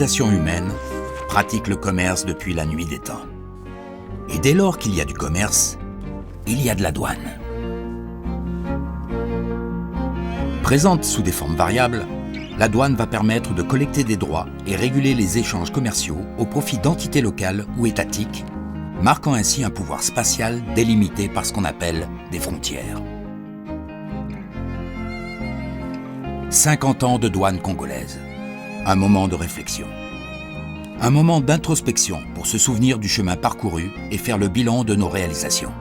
civilisation humaine pratique le commerce depuis la nuit des temps. Et dès lors qu'il y a du commerce, il y a de la douane. Présente sous des formes variables, la douane va permettre de collecter des droits et réguler les échanges commerciaux au profit d'entités locales ou étatiques, marquant ainsi un pouvoir spatial délimité par ce qu'on appelle des frontières. 50 ans de douane congolaise, un moment de réflexion. Un moment d'introspection pour se souvenir du chemin parcouru et faire le bilan de nos réalisations.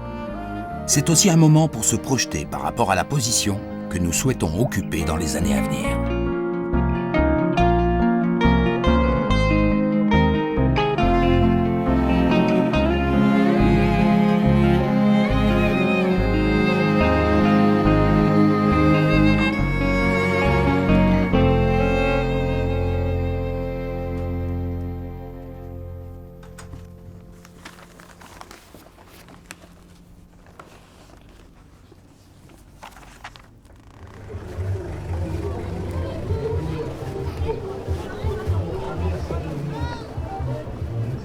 C'est aussi un moment pour se projeter par rapport à la position que nous souhaitons occuper dans les années à venir.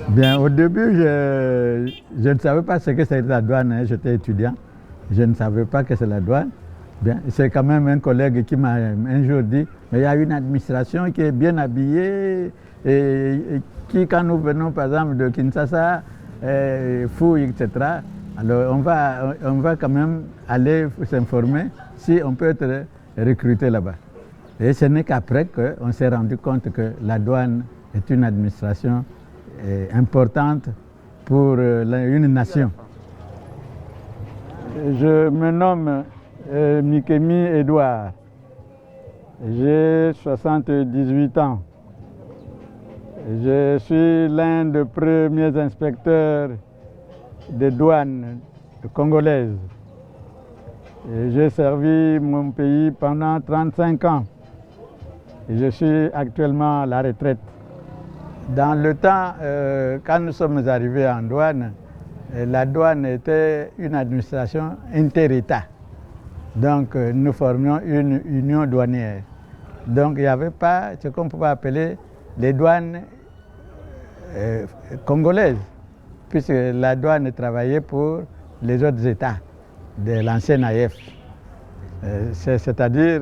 Bien, au début, je ne savais pas ce que c'était la douane, hein. J'étais étudiant, je ne savais pas que c'est la douane. Bien, c'est quand même un collègue qui m'a un jour dit, mais il y a une administration qui est bien habillée et qui, quand nous venons par exemple de Kinshasa, fouille, etc. Alors on va quand même aller s'informer si on peut être recruté là-bas. Et ce n'est qu'après qu'on s'est rendu compte que la douane est une administration importante pour une nation. Je me nomme Mikemi Edouard. J'ai 78 ans. Je suis l'un des premiers inspecteurs des douanes congolaises. J'ai servi mon pays pendant 35 ans. Et je suis actuellement à la retraite. Dans le temps, quand nous sommes arrivés en douane, la douane était une administration inter-État. Donc nous formions une union douanière. Donc il n'y avait pas ce qu'on pouvait appeler les douanes congolaises, puisque la douane travaillait pour les autres États de l'ancien AF. C'est-à-dire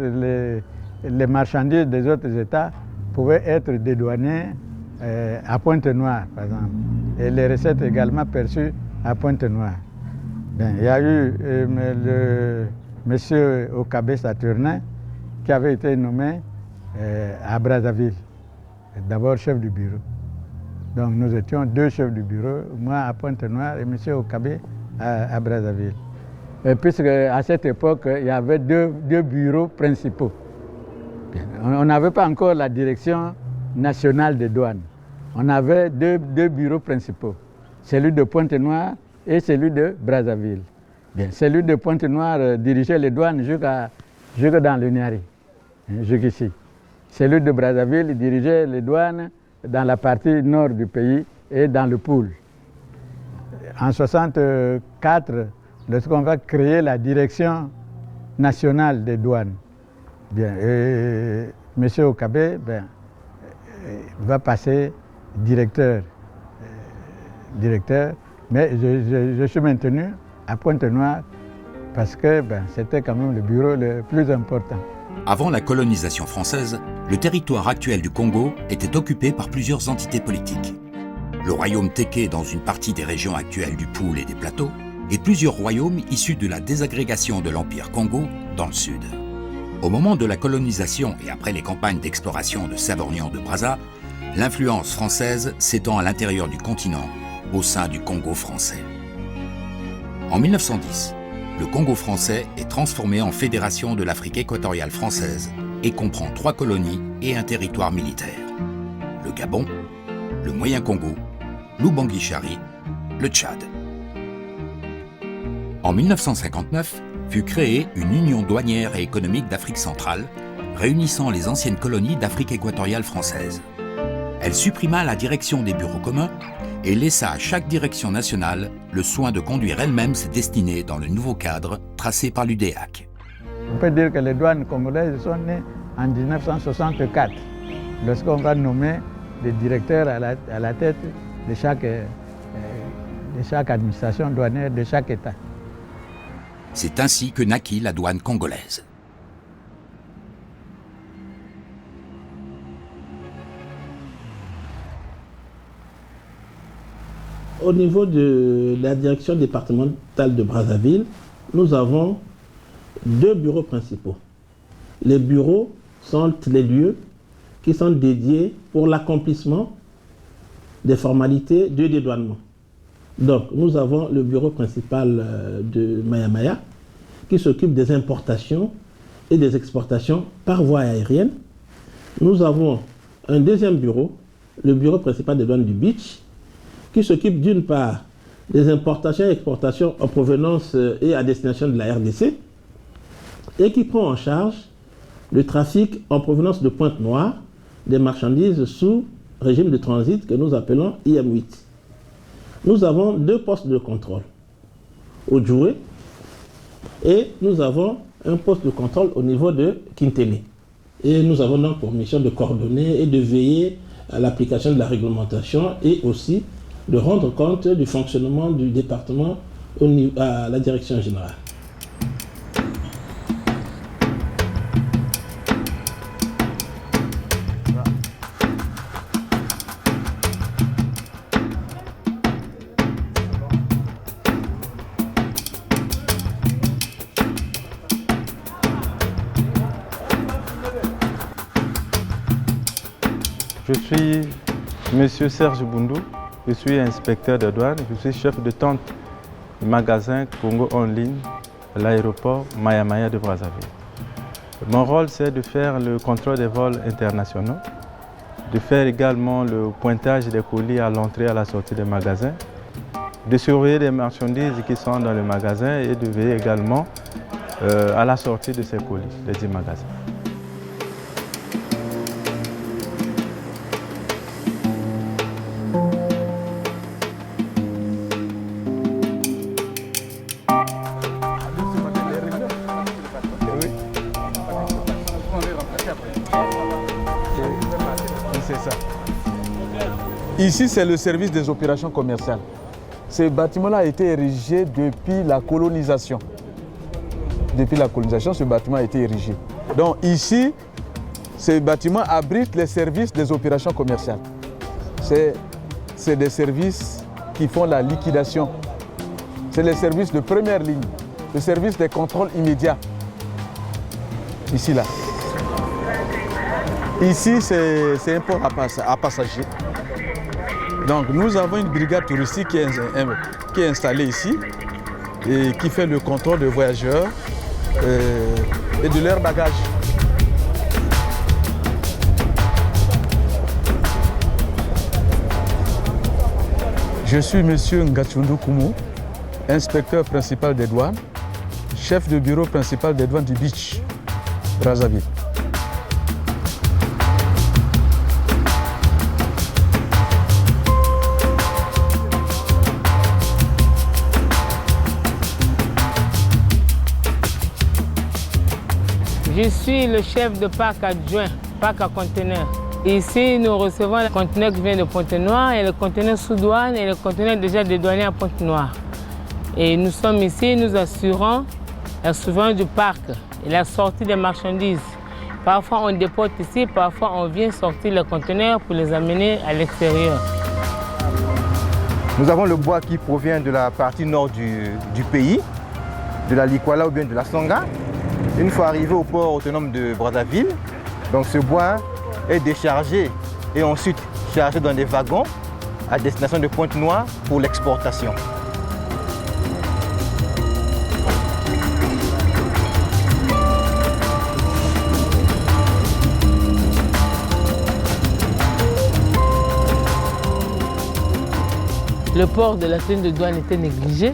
les marchandises des autres États pouvaient être dédouanées à Pointe-Noire, par exemple, et les recettes également perçues à Pointe-Noire. Il y a eu le monsieur Okabe Saturnin qui avait été nommé à Brazzaville, d'abord chef du bureau. Donc nous étions deux chefs du bureau, moi à Pointe-Noire et monsieur Okabe à Brazzaville. Et puisque à cette époque, il y avait deux bureaux principaux. On n'avait pas encore la direction nationale des douanes. On avait deux bureaux principaux, celui de Pointe-Noire et celui de Brazzaville. Bien, celui de Pointe-Noire dirigeait les douanes jusque dans le Niari, jusqu'ici. Celui de Brazzaville dirigeait les douanes dans la partie nord du pays et dans le Poul. En 1964, lorsqu'on va créer la direction nationale des douanes, bien, M. Okabe va passer directeur, mais je suis maintenu à Pointe-Noire parce que c'était quand même le bureau le plus important. Avant la colonisation française, le territoire actuel du Congo était occupé par plusieurs entités politiques. Le royaume Téké dans une partie des régions actuelles du Poul et des Plateaux, et plusieurs royaumes issus de la désagrégation de l'Empire Congo dans le sud. Au moment de la colonisation et après les campagnes d'exploration de Savorgnan de Brazza, l'influence française s'étend à l'intérieur du continent, au sein du Congo français. En 1910, le Congo français est transformé en fédération de l'Afrique équatoriale française et comprend 3 colonies et un territoire militaire. Le Gabon, le Moyen-Congo, l'Oubangui-Chari, le Tchad. En 1959, fut créée une union douanière et économique d'Afrique centrale, réunissant les anciennes colonies d'Afrique équatoriale française. Elle supprima la direction des bureaux communs et laissa à chaque direction nationale le soin de conduire elle-même ses destinées dans le nouveau cadre tracé par l'UDEAC. On peut dire que les douanes congolaises sont nées en 1964, lorsqu'on va nommer des directeurs à la tête de chaque administration douanière de chaque État. C'est ainsi que naquit la douane congolaise. Au niveau de la direction départementale de Brazzaville, nous avons 2 bureaux principaux. Les bureaux sont les lieux qui sont dédiés pour l'accomplissement des formalités de dédouanement. Donc, nous avons le bureau principal de Maya-Maya qui s'occupe des importations et des exportations par voie aérienne. Nous avons un deuxième bureau, le bureau principal des douanes du Beach, qui s'occupe d'une part des importations et exportations en provenance et à destination de la RDC et qui prend en charge le trafic en provenance de Pointe-Noire des marchandises sous régime de transit que nous appelons IM8. Nous avons 2 postes de contrôle au Djoué et nous avons un poste de contrôle au niveau de Kintele. Et nous avons donc pour mission de coordonner et de veiller à l'application de la réglementation et aussi de rendre compte du fonctionnement du département à la direction générale. Je suis Monsieur Serge Boundou, je suis inspecteur de douane, je suis chef de tente du magasin Congo en ligne à l'aéroport Maya-Maya de Brazzaville. Mon rôle, c'est de faire le contrôle des vols internationaux, de faire également le pointage des colis à l'entrée et à la sortie des magasins, de surveiller les marchandises qui sont dans le magasin et de veiller également à la sortie de ces colis, des 10 magasins. Ici, c'est le service des opérations commerciales. Ce bâtiment-là a été érigé depuis la colonisation. Depuis la colonisation, ce bâtiment a été érigé. Donc ici, ce bâtiment abrite les services des opérations commerciales. C'est des services qui font la liquidation. C'est les services de première ligne, le service des contrôles immédiats. Ici, là. Ici, c'est un port à passagers. Donc nous avons une brigade touristique qui est installée ici et qui fait le contrôle des voyageurs et de leurs bagages. Je suis M. Ngachundu Kumu, inspecteur principal des douanes, chef de bureau principal des douanes du Beach, Brazzaville. Je suis le chef de parc adjoint, parc à conteneurs. Ici, nous recevons les conteneurs qui viennent de Pointe-Noire et les conteneurs sous douane et les conteneurs déjà dédouanés à Pointe-Noire. Et nous sommes ici, nous assurons la surveillance du parc et la sortie des marchandises. Parfois, on déporte ici, parfois, on vient sortir les conteneurs pour les amener à l'extérieur. Nous avons le bois qui provient de la partie nord du pays, de la Likwala ou bien de la Songa. Une fois arrivé au port autonome de Brazzaville, donc ce bois est déchargé et ensuite chargé dans des wagons à destination de Pointe-Noire pour l'exportation. Le port de la tenue de douane était négligé,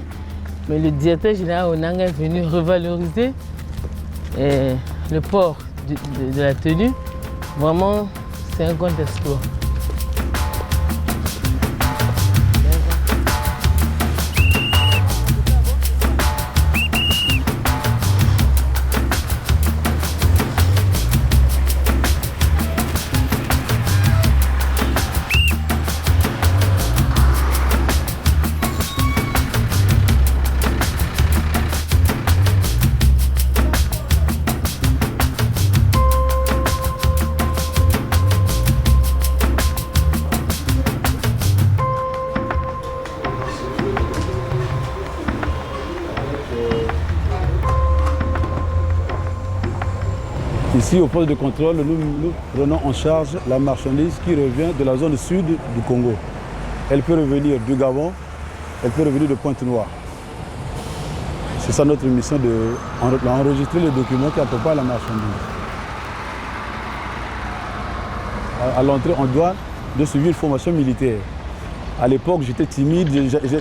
mais le directeur général Onanga est venu revaloriser le port de la tenue. Vraiment, c'est un grand exploit. Ici, au poste de contrôle, nous prenons en charge la marchandise qui revient de la zone sud du Congo. Elle peut revenir du Gabon, elle peut revenir de Pointe-Noire. C'est ça notre mission, d'enregistrer les documents qui accompagnent la marchandise. À l'entrée en douane, de suivre une formation militaire. À l'époque, j'étais timide,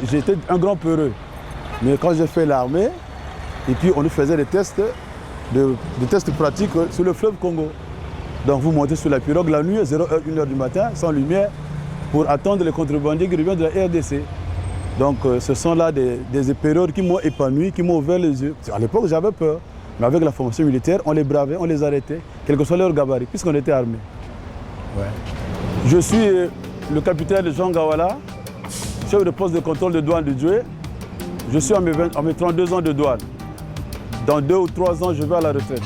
j'étais un grand peureux. Mais quand j'ai fait l'armée, et puis on nous faisait des tests pratiques sur le fleuve Congo. Donc vous montez sur la pirogue la nuit, 0h, 1h du matin, sans lumière, pour attendre les contrebandiers qui reviennent de la RDC. Donc ce sont là des périodes qui m'ont épanoui, qui m'ont ouvert les yeux. À l'époque, j'avais peur. Mais avec la formation militaire, on les bravait, on les arrêtait, quel que soit leur gabarit, puisqu'on était armés. Ouais. Je suis le capitaine Jean Gawala, chef de poste de contrôle de douane de Djoué. Je suis à mes 32 ans de douane. Dans 2 ou 3 ans, je vais à la retraite.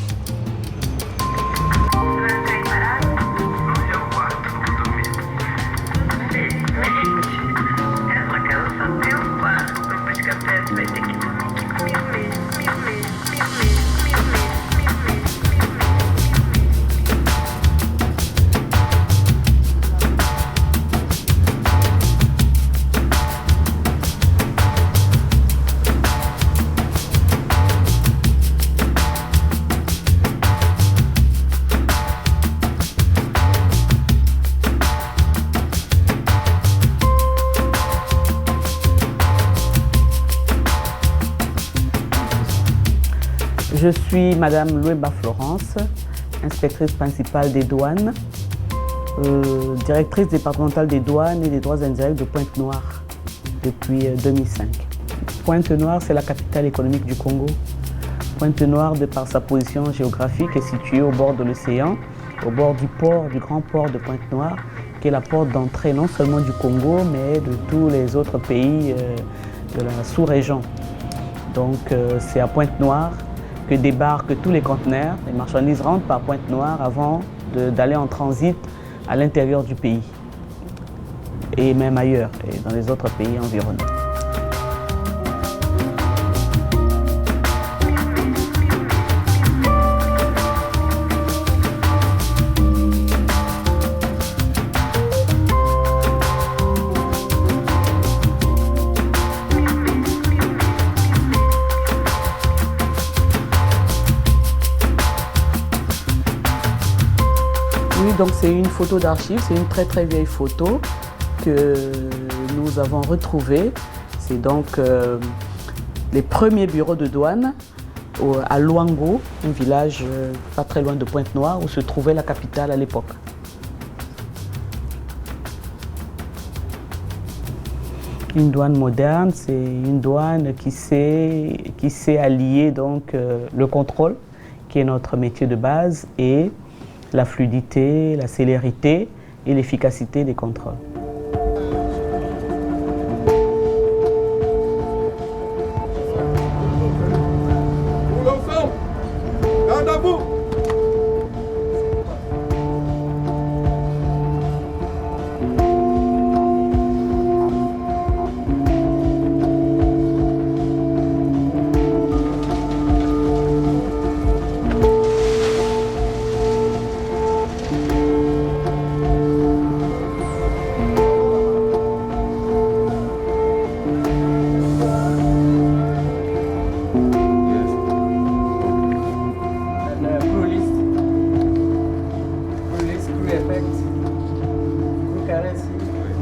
Je suis Madame Louemba Florence, inspectrice principale des douanes, directrice départementale des douanes et des droits indirects de Pointe-Noire depuis 2005. Pointe-Noire, c'est la capitale économique du Congo. Pointe-Noire, de par sa position géographique, est située au bord de l'océan, au bord du port, du grand port de Pointe-Noire, qui est la porte d'entrée non seulement du Congo, mais de tous les autres pays de la sous-région. Donc c'est à Pointe-Noire que débarquent tous les conteneurs. Les marchandises rentrent par Pointe-Noire avant d'aller en transit à l'intérieur du pays et même ailleurs, et dans les autres pays environnants. Donc c'est une photo d'archive, c'est une très très vieille photo que nous avons retrouvée. C'est donc les premiers bureaux de douane à Luango, un village pas très loin de Pointe-Noire où se trouvait la capitale à l'époque. Une douane moderne, c'est une douane qui sait allier donc le contrôle, qui est notre métier de base, et la fluidité, la célérité et l'efficacité des contrôles.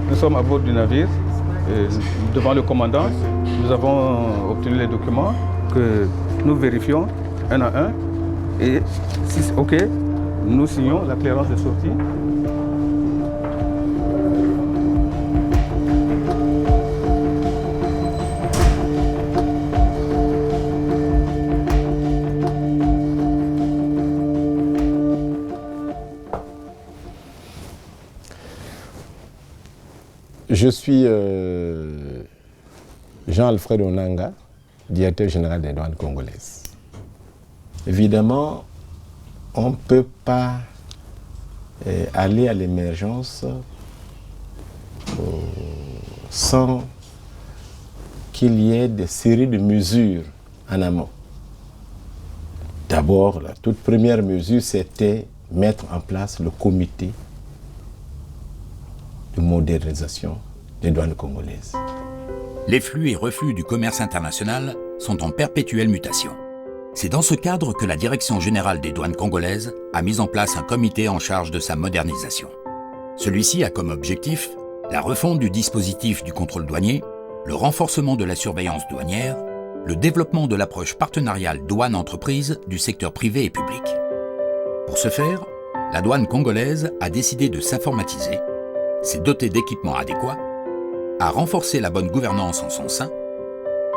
Nous sommes à bord du navire, devant le commandant. Nous avons obtenu les documents que nous vérifions un à un. Et si c'est OK, nous signons la clairance de sortie. Je suis Jean-Alfred Onanga, directeur général des douanes congolaises. Évidemment, on ne peut pas aller à l'émergence sans qu'il y ait des séries de mesures en amont. D'abord, la toute première mesure, c'était mettre en place le comité de modernisation des douanes congolaises. Les flux et reflux du commerce international sont en perpétuelle mutation. C'est dans ce cadre que la Direction générale des douanes congolaises a mis en place un comité en charge de sa modernisation. Celui-ci a comme objectif la refonte du dispositif du contrôle douanier, le renforcement de la surveillance douanière, le développement de l'approche partenariale douane-entreprise du secteur privé et public. Pour ce faire, la douane congolaise a décidé de s'informatiser, s'est dotée d'équipements adéquats, a renforcé la bonne gouvernance en son sein,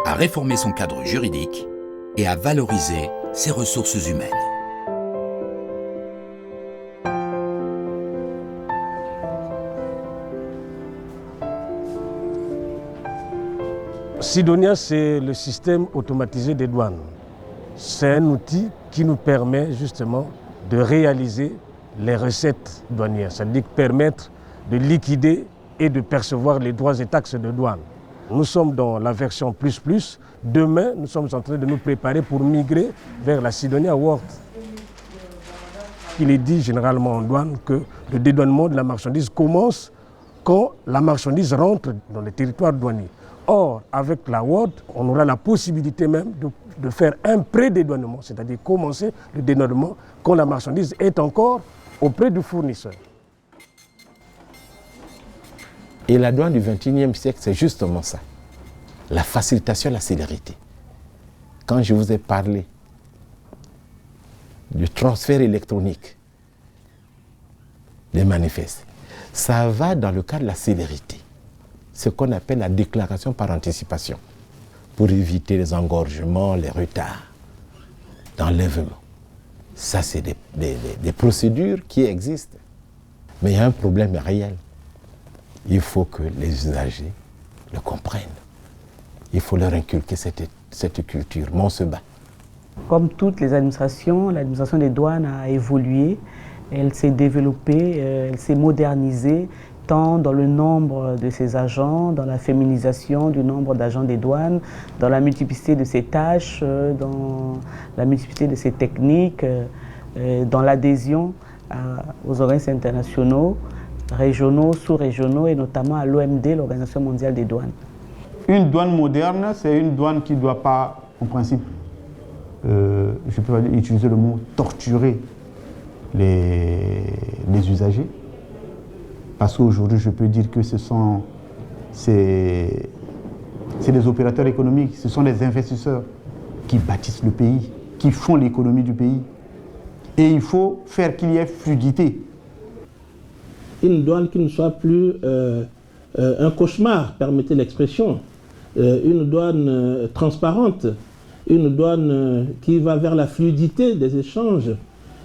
a réformé son cadre juridique et a valorisé ses ressources humaines. Sidonia, c'est le système automatisé des douanes. C'est un outil qui nous permet justement de réaliser les recettes douanières, c'est-à-dire permettre de liquider et de percevoir les droits et taxes de douane. Nous sommes dans la version plus. Demain, nous sommes en train de nous préparer pour migrer vers la Sidonia World. Il est dit généralement en douane que le dédouanement de la marchandise commence quand la marchandise rentre dans le territoire douanier. Or, avec la World, on aura la possibilité même de faire un pré-dédouanement, c'est-à-dire commencer le dédouanement quand la marchandise est encore auprès du fournisseur. Et la douane du XXIe siècle, c'est justement ça. La facilitation, la célérité. Quand je vous ai parlé du transfert électronique des manifestes, ça va dans le cadre de la célérité. Ce qu'on appelle la déclaration par anticipation, pour éviter les engorgements, les retards d'enlèvement. Ça, c'est des procédures qui existent. Mais il y a un problème réel. Il faut que les usagers le comprennent. Il faut leur inculquer cette culture. Mais on se bat. Comme toutes les administrations, l'administration des douanes a évolué. Elle s'est développée, elle s'est modernisée, tant dans le nombre de ses agents, dans la féminisation du nombre d'agents des douanes, dans la multiplicité de ses tâches, dans la multiplicité de ses techniques, dans l'adhésion aux organismes internationaux, régionaux, sous-régionaux et notamment à l'OMD, l'Organisation mondiale des douanes. Une douane moderne, c'est une douane qui ne doit pas, en principe, je peux utiliser le mot torturer les usagers. Parce qu'aujourd'hui, je peux dire que c'est des opérateurs économiques, ce sont des investisseurs qui bâtissent le pays, qui font l'économie du pays. Et il faut faire qu'il y ait fluidité. Une douane qui ne soit plus un cauchemar, permettez l'expression. Une douane transparente, une douane qui va vers la fluidité des échanges,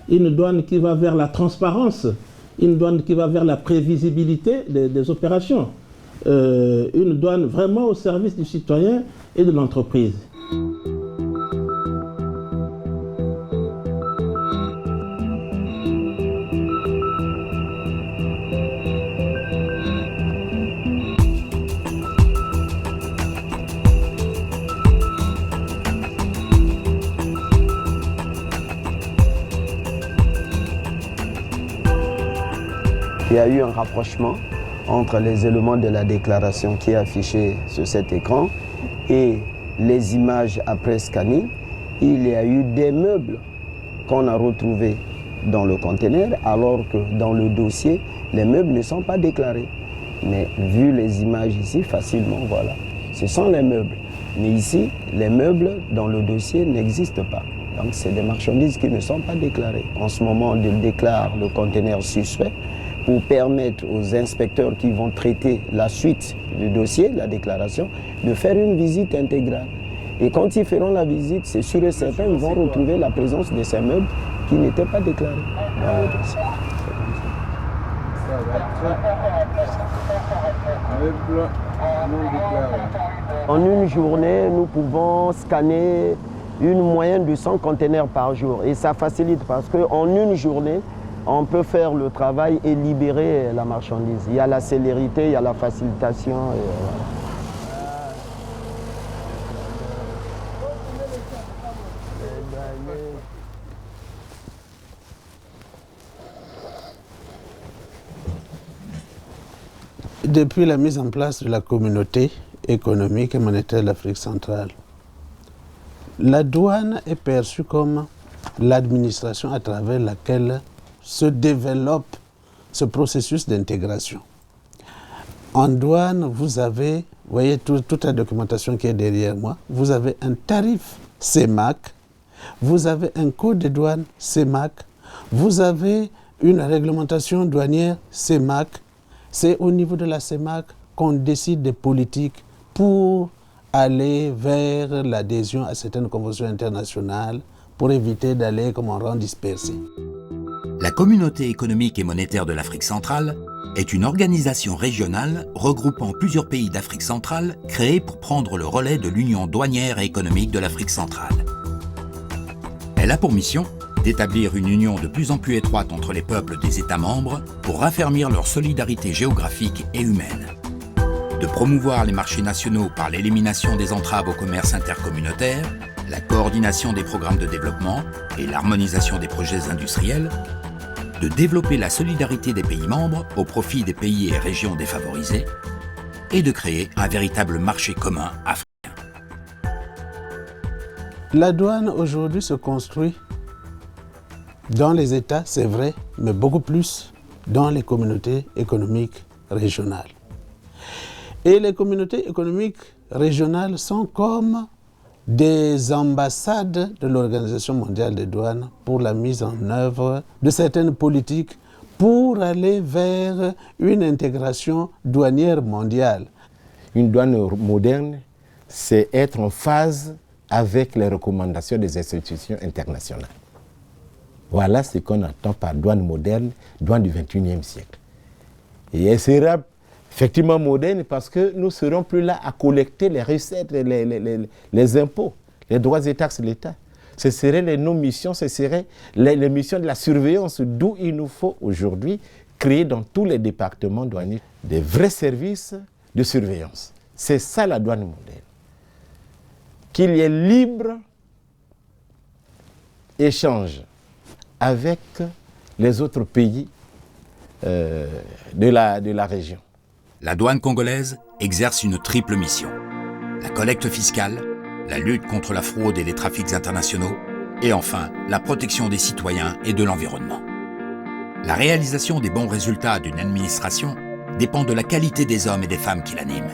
une douane qui va vers la transparence, une douane qui va vers la prévisibilité des opérations, une douane vraiment au service du citoyen et de l'entreprise. Il y a eu un rapprochement entre les éléments de la déclaration qui est affiché sur cet écran et les images après scanning. Il y a eu des meubles qu'on a retrouvés dans le conteneur alors que dans le dossier, les meubles ne sont pas déclarés. Mais vu les images ici, facilement, voilà, ce sont les meubles. Mais ici, les meubles dans le dossier n'existent pas. Donc c'est des marchandises qui ne sont pas déclarées. En ce moment, on déclare le conteneur suspect pour permettre aux inspecteurs qui vont traiter la suite du dossier, la déclaration, de faire une visite intégrale. Et quand ils feront la visite, c'est sûr et certain, ils vont retrouver la présence de ces meubles qui n'étaient pas déclarés dans le dossier. En une journée, nous pouvons scanner une moyenne de 100 conteneurs par jour. Et ça facilite parce qu'en une journée, on peut faire le travail et libérer la marchandise. Il y a la célérité, il y a la facilitation. Depuis la mise en place de la communauté économique et monétaire de l'Afrique centrale, la douane est perçue comme l'administration à travers laquelle se développe ce processus d'intégration. En douane, vous avez, vous voyez toute la documentation qui est derrière moi, vous avez un tarif CEMAC, vous avez un code de douane CEMAC, vous avez une réglementation douanière CEMAC. C'est au niveau de la CEMAC qu'on décide des politiques pour aller vers l'adhésion à certaines conventions internationales, pour éviter d'aller comme un rang dispersé. La Communauté économique et monétaire de l'Afrique centrale est une organisation régionale regroupant plusieurs pays d'Afrique centrale créée pour prendre le relais de l'Union douanière et économique de l'Afrique centrale. Elle a pour mission d'établir une union de plus en plus étroite entre les peuples des États membres pour raffermir leur solidarité géographique et humaine, de promouvoir les marchés nationaux par l'élimination des entraves au commerce intercommunautaire, la coordination des programmes de développement et l'harmonisation des projets industriels, de développer la solidarité des pays membres au profit des pays et régions défavorisés et de créer un véritable marché commun africain. La douane aujourd'hui se construit dans les États, c'est vrai, mais beaucoup plus dans les communautés économiques régionales. Et les communautés économiques régionales sont comme des ambassades de l'Organisation mondiale des douanes pour la mise en œuvre de certaines politiques pour aller vers une intégration douanière mondiale. Une douane moderne, c'est être en phase avec les recommandations des institutions internationales. Voilà ce qu'on entend par douane moderne, douane du XXIe siècle. Et elle sera effectivement moderne parce que nous ne serons plus là à collecter les recettes, les impôts, les droits et taxes de l'État. Ce seraient nos missions, ce seraient les missions de la surveillance, d'où il nous faut aujourd'hui créer dans tous les départements douaniers des vrais services de surveillance. C'est ça la douane moderne. Qu'il y ait libre échange avec les autres pays de la région. La douane congolaise exerce une triple mission. La collecte fiscale, la lutte contre la fraude et les trafics internationaux, et enfin la protection des citoyens et de l'environnement. La réalisation des bons résultats d'une administration dépend de la qualité des hommes et des femmes qui l'animent.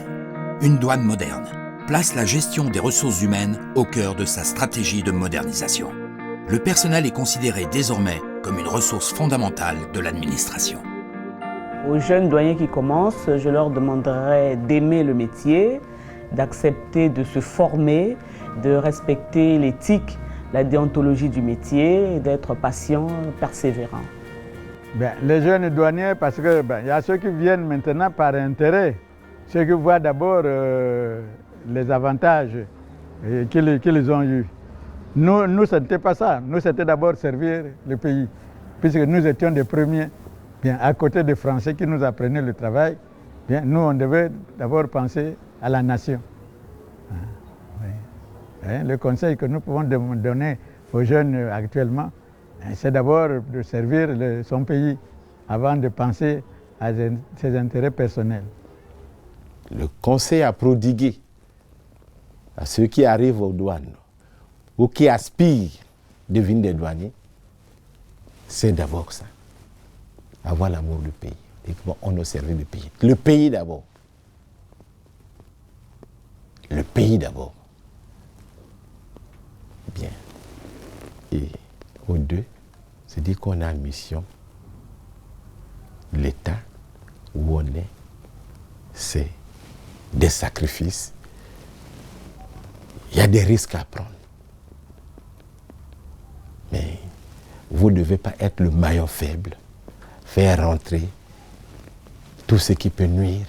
Une douane moderne place la gestion des ressources humaines au cœur de sa stratégie de modernisation. Le personnel est considéré désormais comme une ressource fondamentale de l'administration. Aux jeunes douaniers qui commencent, je leur demanderai d'aimer le métier, d'accepter de se former, de respecter l'éthique, la déontologie du métier, d'être patient, persévérant. Les jeunes douaniers, parce que y a ceux qui viennent maintenant par intérêt, ceux qui voient d'abord les avantages qu'ils ont eus. Nous, ce n'était pas ça. Nous, c'était d'abord servir le pays, puisque nous étions des premiers. Bien, à côté des Français qui nous apprenaient le travail, bien, nous, on devait d'abord penser à la nation. Le conseil que nous pouvons donner aux jeunes actuellement, c'est d'abord de servir son pays avant de penser à ses intérêts personnels. Le conseil à prodiguer à ceux qui arrivent aux douanes ou qui aspirent à devenir des douaniers, c'est d'abord ça. Avoir l'amour du pays. Et on a servi le pays. Le pays d'abord. Le pays d'abord. Bien. Et aux deux, c'est dire qu'on a une mission. L'État où on est, c'est des sacrifices. Il y a des risques à prendre. Mais vous ne devez pas être le maillon faible, faire rentrer tout ce qui peut nuire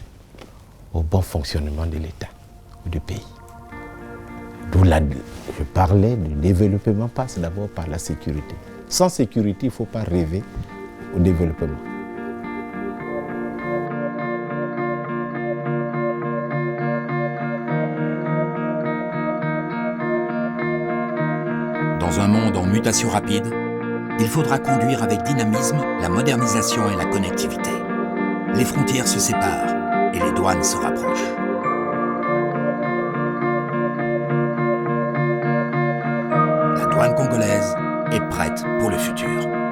au bon fonctionnement de l'État ou du pays. D'où je parlais du développement passe d'abord par la sécurité. Sans sécurité, il ne faut pas rêver au développement. Dans un monde en mutation rapide, il faudra conduire avec dynamisme la modernisation et la connectivité. Les frontières se séparent et les douanes se rapprochent. La douane congolaise est prête pour le futur.